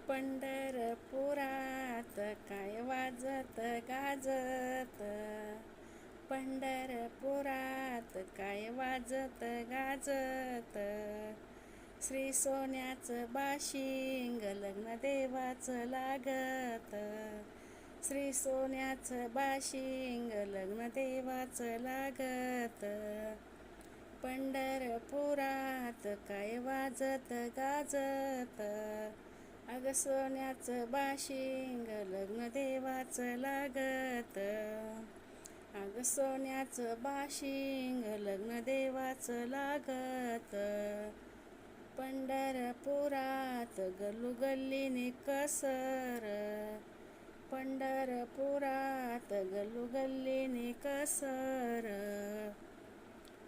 पंढरपुरात काय वाजत गाजत, पंढरपुरात काय वाजत गाजत, श्री सोन्याचं बाशिंग लग्न देवाचं लागत, श्री सोन्याचं बाशिंग लग्न देवाचं लागत, पंढरपुरात काय वाजत गाजत, अग सोन्याचं बाशिंग लग्न देवाचं लागत, अग सोन्याचं बाशिंग लग्न देवाचं लागत, पंढरपुरात गल्लोगल्लीने कसर, पंढरपुरात गल्लोगल्लीने कसर,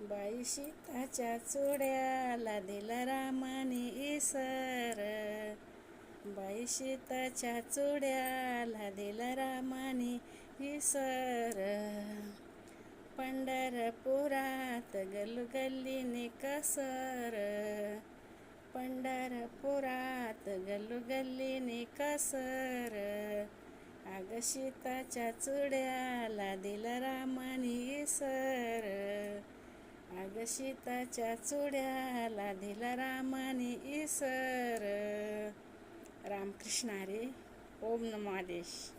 बाई सीताच्या चुड्याला दिला रामाने इसर, बाई सीताच्या चुड्याला दिला रामाने इसर, पंढरपुरात गल्लोगल्लीने कसर, पंढरपुरात गल्लोगल्लीने कसर, अग सीताच्या चुड्याला दिला रामाने इसर, अग सीताच्या चुड्याला दिला रामाने इसर. रामकृष्ण हरी. ओम नमो आदेश.